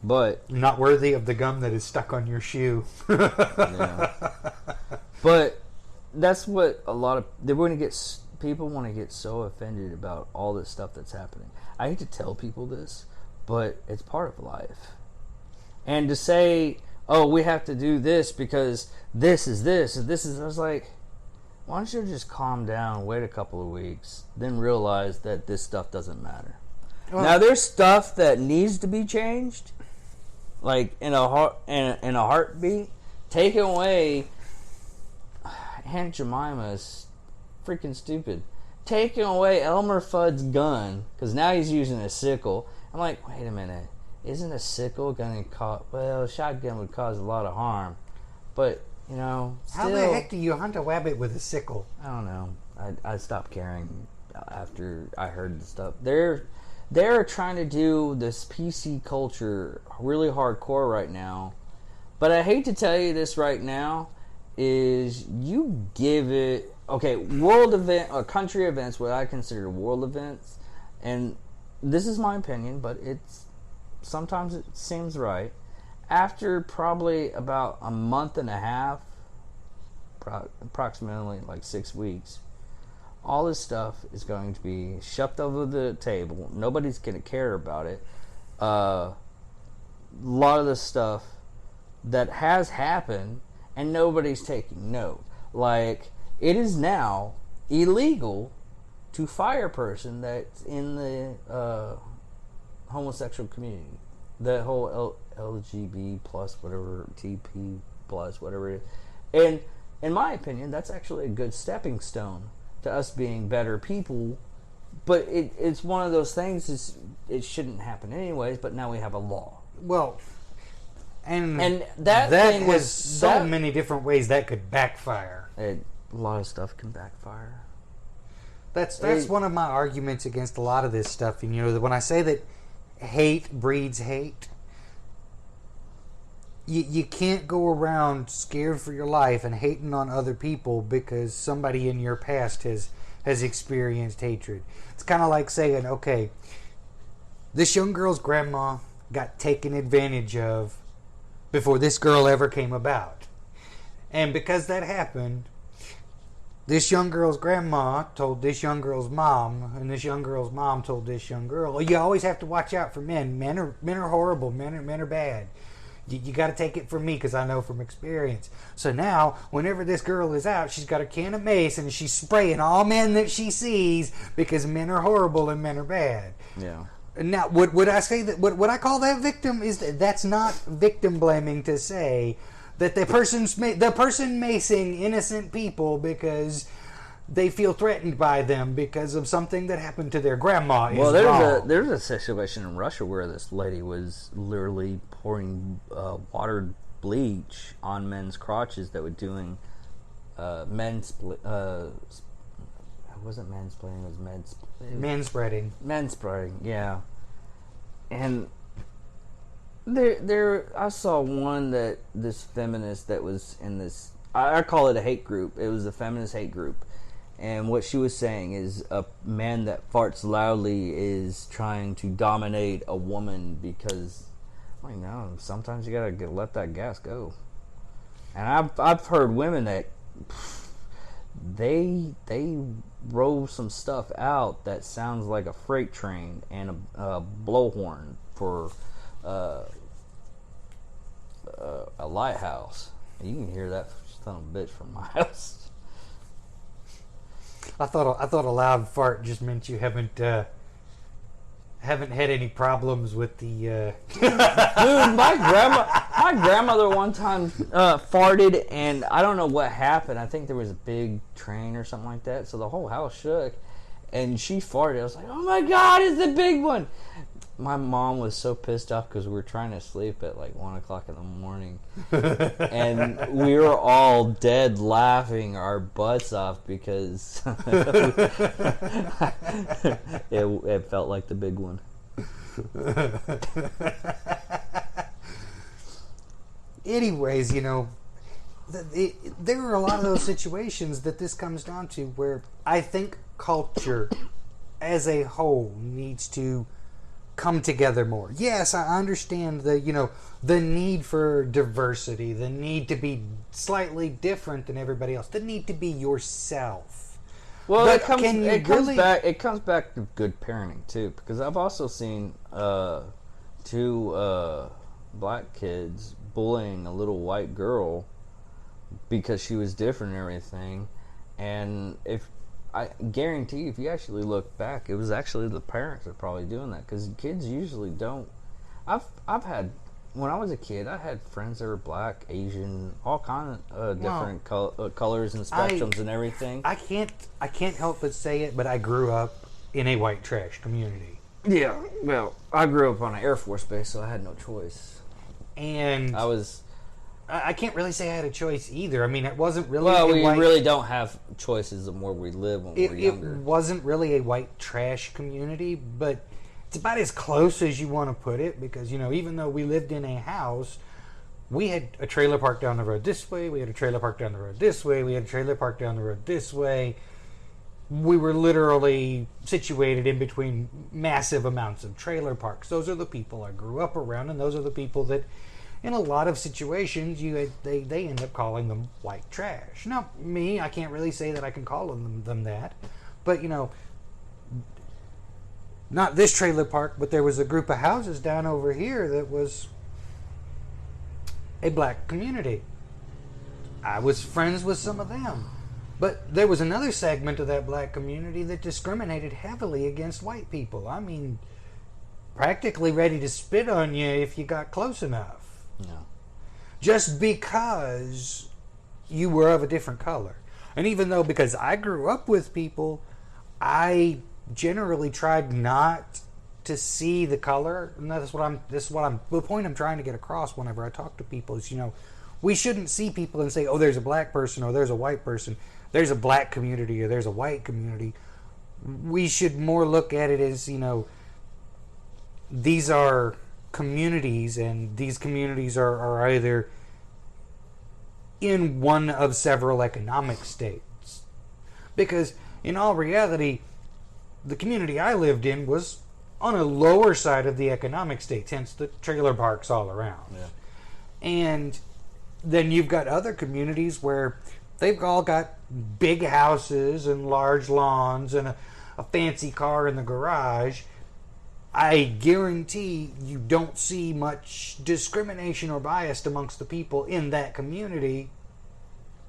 A: But
B: not worthy of the gum that is stuck on your shoe.
A: Yeah. But that's what a lot of people want to get so offended about all this stuff that's happening. I hate to tell people this, but it's part of life. And to say, oh, we have to do this because this is this, and this is... I was like, why don't you just calm down, wait a couple of weeks, then realize that this stuff doesn't matter. Well, now, there's stuff that needs to be changed, like in a heartbeat. Taking away Aunt Jemima's freaking stupid. Taking away Elmer Fudd's gun, because now he's using a sickle. I'm like, wait a minute. Isn't a sickle going to cause... Well, a shotgun would cause a lot of harm. But, still...
B: How the heck do you hunt a rabbit with a sickle?
A: I don't know. I stopped caring after I heard the stuff. They're trying to do this PC culture really hardcore right now. But I hate to tell you this right now, is you give it... Okay, world event or country events, what I consider world events, and this is my opinion, but sometimes it seems right. After probably about a month and a half, approximately like 6 weeks, all this stuff is going to be shoved over the table. Nobody's going to care about it. A lot of the stuff that has happened, and nobody's taking note. Like, it is now illegal to fire a person that's in the homosexual community. The whole LGB plus whatever, TP plus whatever it is. And in my opinion, that's actually a good stepping stone to us being better people. But it's one of those things, it shouldn't happen anyways, but now we have a law.
B: Well, and
A: that thing
B: has so many different ways that could backfire.
A: A lot of stuff can backfire.
B: That's one of my arguments against a lot of this stuff. And, when I say that hate breeds hate, you can't go around scared for your life and hating on other people because somebody in your past has experienced hatred. It's kind of like saying, okay, this young girl's grandma got taken advantage of before this girl ever came about. And because that happened, this young girl's grandma told this young girl's mom, and this young girl's mom told this young girl, you always have to watch out for men. Men are horrible. Men are bad. You got to take it from me because I know from experience. So now, whenever this girl is out, she's got a can of mace and she's spraying all men that she sees because men are horrible and men are bad.
A: Yeah.
B: Now, would I say that? Would I call that victim? That's not victim blaming to say that the person macing innocent people because they feel threatened by them because of something that happened to their grandma.
A: Well, there's a situation in Russia where this lady was literally pouring watered bleach on men's crotches that were doing men's. It wasn't mansplaining. It was
B: manspreading.
A: Manspreading, yeah. And there, I saw one that this feminist that was in this. I call it a hate group. It was a feminist hate group. And what she was saying is a man that farts loudly is trying to dominate a woman because, sometimes you gotta let that gas go. And I've heard women that they roll some stuff out that sounds like a freight train and a blowhorn for a lighthouse. You can hear that son of a bitch from miles.
B: I thought a loud fart just meant you haven't had any problems with the.
A: Dude, my grandmother one time farted, and I don't know what happened. I think there was a big train or something like that, so the whole house shook, and she farted. I was like, "Oh my God, it's the big one!" My mom was so pissed off because we were trying to sleep at like 1 o'clock in the morning, and we were all dead laughing our butts off because it felt like the big one.
B: Anyways, there are a lot of those situations that this comes down to where I think culture as a whole needs to come together more. Yes, I understand the need for diversity, the need to be slightly different than everybody else, the need to be yourself.
A: Well, it comes back to good parenting too, because I've also seen two black kids bullying a little white girl because she was different and everything, and I guarantee if you actually look back, it was actually the parents that are probably doing that because kids usually don't. I've had, when I was a kid, I had friends that were black, Asian, all kind of different colors and spectrums and everything.
B: I can't help but say it, but I grew up in a white trash community.
A: Yeah, well, I grew up on an Air Force base, so I had no choice.
B: And I can't really say I had a choice either. I mean, it wasn't really.
A: Well, we really don't have choices of where we live when we're younger.
B: It wasn't really a white trash community, but it's about as close as you want to put it because, even though we lived in a house, we had a trailer park down the road this way, we had a trailer park down the road this way, we had a trailer park down the road this way. We were literally situated in between massive amounts of trailer parks. Those are the people I grew up around, and those are the people that, in a lot of situations, they end up calling them white trash. Now, me, I can't really say that I can call them that, but not this trailer park, but there was a group of houses down over here that was a black community. I was friends with some of them, but there was another segment of that black community that discriminated heavily against white people. I mean, practically ready to spit on you if you got close enough.
A: No.
B: Just because you were of a different color. And even though, because I grew up with people, I generally tried not to see the color. And the point I'm trying to get across whenever I talk to people is, we shouldn't see people and say, oh, there's a black person or there's a white person. There's a black community or there's a white community. We should more look at it as, these are communities, and these communities are either in one of several economic states. Because, in all reality, the community I lived in was on a lower side of the economic states, hence the trailer parks all around.
A: Yeah.
B: And then you've got other communities where they've all got big houses and large lawns and a fancy car in the garage. I guarantee you don't see much discrimination or bias amongst the people in that community.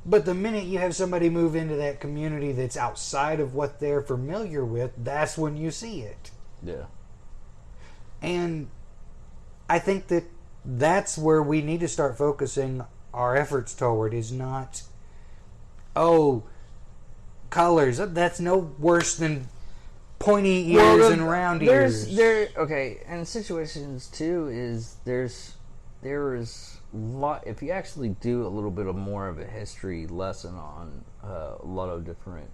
B: But the minute you have somebody move into that community that's outside of what they're familiar with, that's when you see it.
A: Yeah.
B: And I think that that's where we need to start focusing our efforts toward, is not, colors. That's no worse than pointy ears and round ears.
A: Okay, and situations too is there is lot. If you actually do a little bit of more of a history lesson on a lot of different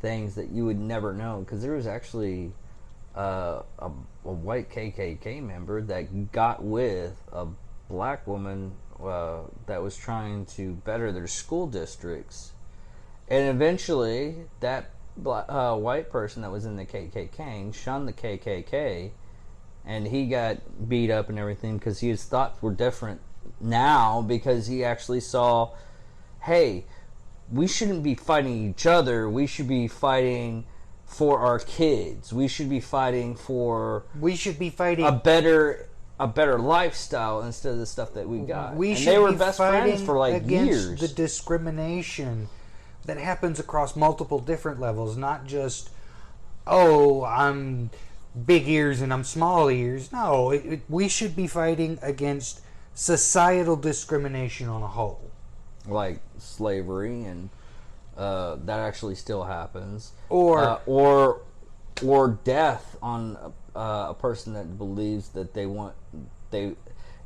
A: things that you would never know, because there was actually a white KKK member that got with a black woman that was trying to better their school districts, and eventually that white person that was in the KKK shunned the KKK, and he got beat up and everything because his thoughts were different now, because he actually saw, hey, we shouldn't be fighting each other, we should be fighting for our kids, we should be fighting a better lifestyle instead of the stuff that we got. They were best friends for like years.
B: The discrimination that happens across multiple different levels, not just, I'm big ears and I'm small ears. No, we should be fighting against societal discrimination on a whole.
A: Like slavery, and that actually still happens.
B: Or
A: death on a person that believes that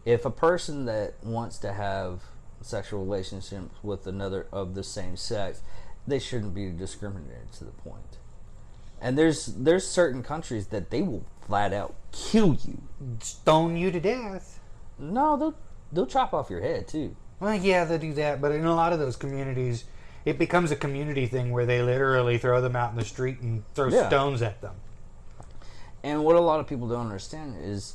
A: if a person that wants to have sexual relationships with another of the same sex, they shouldn't be discriminated to the point. And there's certain countries that they will flat out kill you,
B: stone you to death.
A: No, they'll chop off your head too.
B: Well, yeah, they do that, but in a lot of those communities, it becomes a community thing where they literally throw them out in the street and throw stones at them.
A: And what a lot of people don't understand is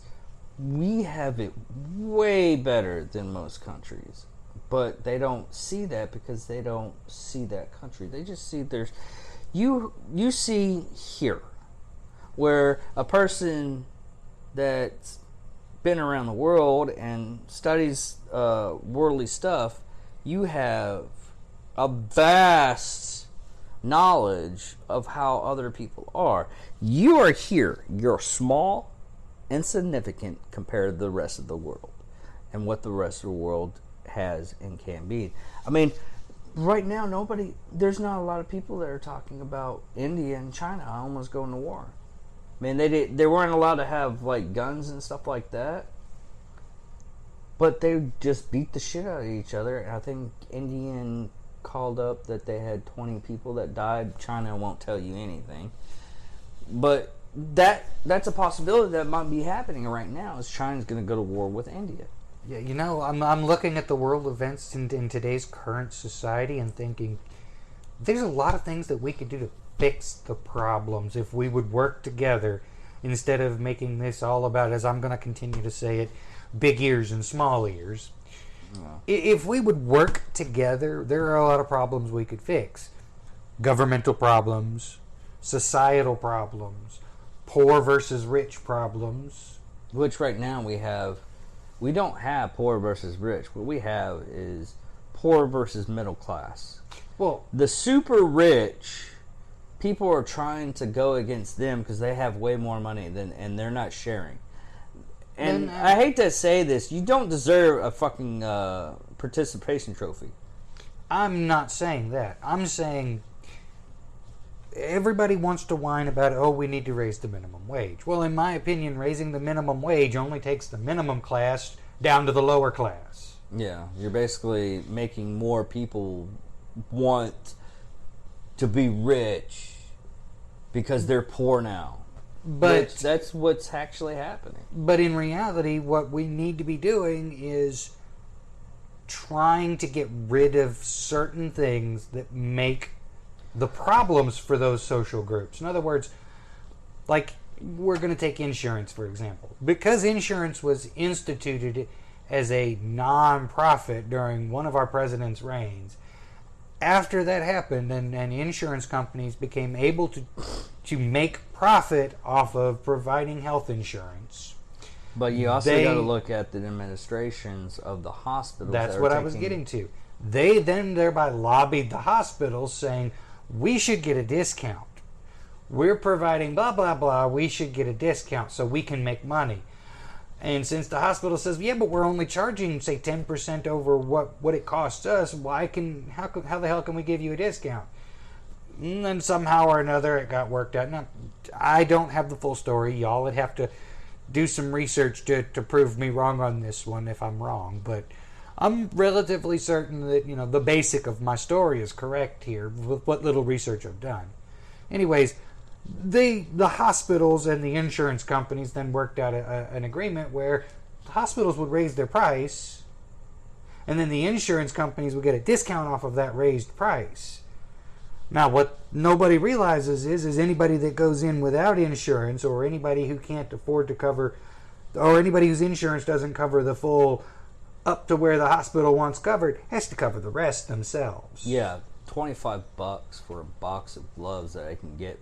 A: we have it way better than most countries. But they don't see that because they don't see that country. They just see you see here where a person that's been around the world and studies worldly stuff, you have a vast knowledge of how other people are. You are here. You're small, insignificant compared to the rest of the world and what the rest of the world has and can be. I mean, right now, there's not a lot of people that are talking about India and China almost going to war. I mean, they weren't allowed to have like guns and stuff like that, but they just beat the shit out of each other. And I think Indian called up that they had 20 people that died. China won't tell you anything, but that's a possibility that might be happening right now. Is China's going to go to war with India?
B: Yeah, I'm looking at the world events in today's current society and thinking there's a lot of things that we could do to fix the problems if we would work together, instead of making this all about, as I'm going to continue to say it, big ears and small ears. If we would work together, there are a lot of problems we could fix. Governmental problems, societal problems, poor versus rich problems.
A: Which right now we don't have poor versus rich. What we have is poor versus middle class.
B: Well,
A: the super rich people are trying to go against them because they have way more money and they're not sharing. And I hate to say this, you don't deserve a fucking participation trophy.
B: I'm not saying that. I'm saying everybody wants to whine about, we need to raise the minimum wage. Well, in my opinion, raising the minimum wage only takes the minimum class down to the lower class.
A: Yeah, you're basically making more people want to be rich because they're poor now.
B: But
A: That's what's actually happening.
B: But in reality, what we need to be doing is trying to get rid of certain things that make the problems for those social groups. In other words, like we're going to take insurance, for example. Because insurance was instituted as a non-profit during one of our president's reigns, after that happened and insurance companies became able to make profit off of providing health insurance.
A: But you also got to look at the administrations of the hospitals.
B: That's what I was getting to. They then thereby lobbied the hospitals saying, we should get a discount. We're providing blah, blah, blah. We should get a discount so we can make money. And since the hospital says, yeah, but we're only charging, say, 10% over what it costs us, how the hell can we give you a discount? And then somehow or another it got worked out. Now, I don't have the full story. Y'all would have to do some research to prove me wrong on this one if I'm wrong. But I'm relatively certain that, the basic of my story is correct here with what little research I've done. Anyways, the hospitals and the insurance companies then worked out an agreement where the hospitals would raise their price and then the insurance companies would get a discount off of that raised price. Now, what nobody realizes is anybody that goes in without insurance, or anybody who can't afford to cover, or anybody whose insurance doesn't cover the full up to where the hospital wants covered, has to cover the rest themselves.
A: Yeah, $25 for a box of gloves that I can get.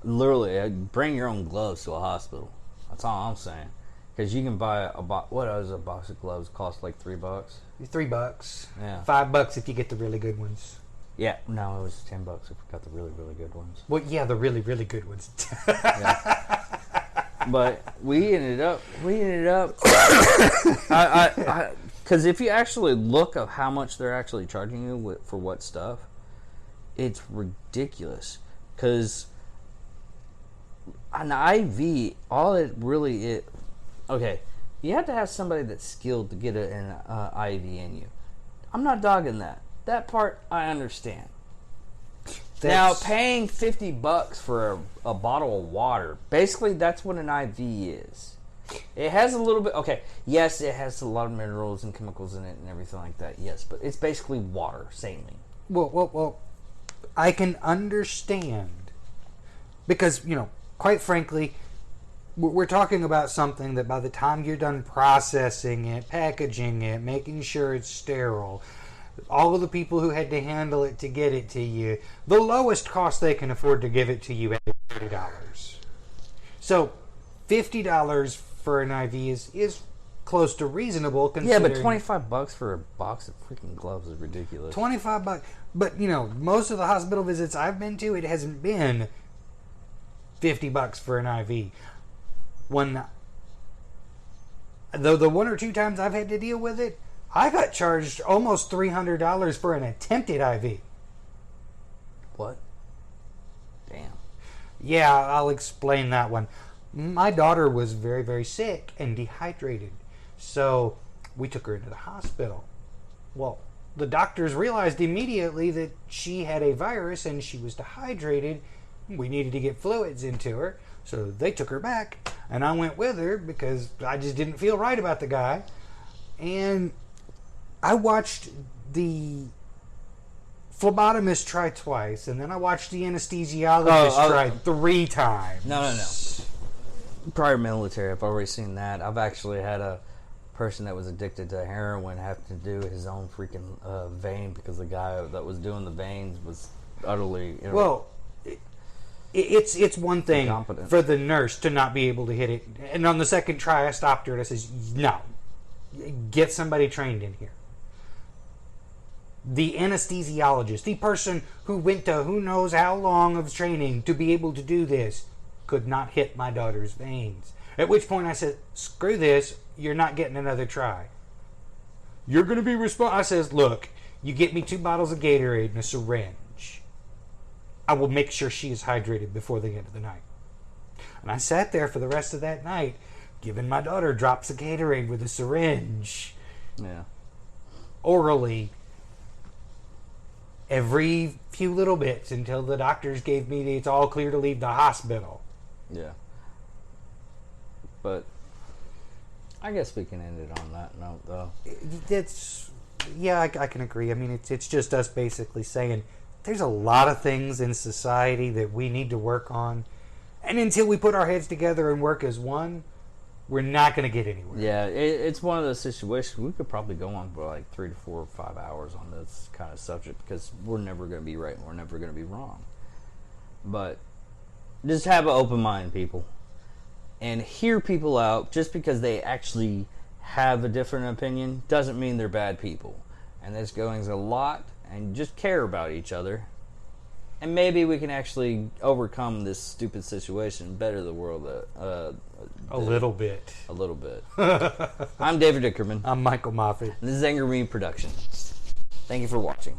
A: Literally, bring your own gloves to a hospital. That's all I'm saying. Because you can buy what does a box of gloves cost? Like $3?
B: $3.
A: Yeah.
B: $5 if you get the really good ones.
A: Yeah, no, it was $10 if we got the really, really good ones.
B: Well, yeah, the really, really good ones.
A: Yeah. But we ended up, because if you actually look at how much they're actually charging you for what stuff, it's ridiculous. Because an IV, all it really is, okay, you have to have somebody that's skilled to get an IV in you. I'm not dogging that. That part I understand. Now, paying $50 for a bottle of water, basically that's what an IV is. It has a little bit, okay, yes, it has a lot of minerals and chemicals in it and everything like that, yes, but it's basically water, saline.
B: Well, I can understand. Because, quite frankly, we're talking about something that by the time you're done processing it, packaging it, making sure it's sterile, all of the people who had to handle it to get it to you, the lowest cost they can afford to give it to you is $30. So $50 for an IV is close to reasonable.
A: Yeah, but $25 for a box of freaking gloves is ridiculous.
B: $25, but most of the hospital visits I've been to, it hasn't been $50 for an IV. Though the one or two times I've had to deal with it, I got charged almost $300 for an attempted IV.
A: What? Damn.
B: Yeah, I'll explain that one. My daughter was very, very sick and dehydrated. So we took her into the hospital. Well, the doctors realized immediately that she had a virus and she was dehydrated. We needed to get fluids into her. So they took her back. And I went with her because I just didn't feel right about the guy. And I watched the phlebotomist try twice, and then I watched the anesthesiologist try 3 times.
A: No. Prior military, I've already seen that. I've actually had a person that was addicted to heroin have to do his own freaking vein because the guy that was doing the veins was utterly...
B: Well, it's one thing
A: incompetent
B: for the nurse to not be able to hit it. And on the second try, I stopped her and I says, no, get somebody trained in here. The anesthesiologist, the person who went to who knows how long of training to be able to do this, could not hit my daughter's veins. At which point I said, screw this, you're not getting another try. You're going to be responsible. I says, look, you get me 2 bottles of Gatorade and a syringe. I will make sure she is hydrated before the end of the night. And I sat there for the rest of that night, giving my daughter drops of Gatorade with a syringe.
A: Yeah.
B: Orally. Every few little bits until the doctors gave me it's all clear to leave the hospital.
A: Yeah. But I guess we can end it on that note, though.
B: I can agree. I mean, it's just us basically saying there's a lot of things in society that we need to work on, and until we put our heads together and work as one, we're not going to get anywhere.
A: Yeah, it's one of those situations we could probably go on for like 3 to 4 or 5 hours on this kind of subject because we're never going to be right and we're never going to be wrong. But just have an open mind, people, and hear people out. Just because they actually have a different opinion doesn't mean they're bad people. And this goes a lot, and just care about each other. And maybe we can actually overcome this stupid situation, better the world
B: a little bit.
A: A little bit. I'm David Dickerman.
B: I'm Michael Moffitt.
A: And this is Anger Me Productions. Thank you for watching.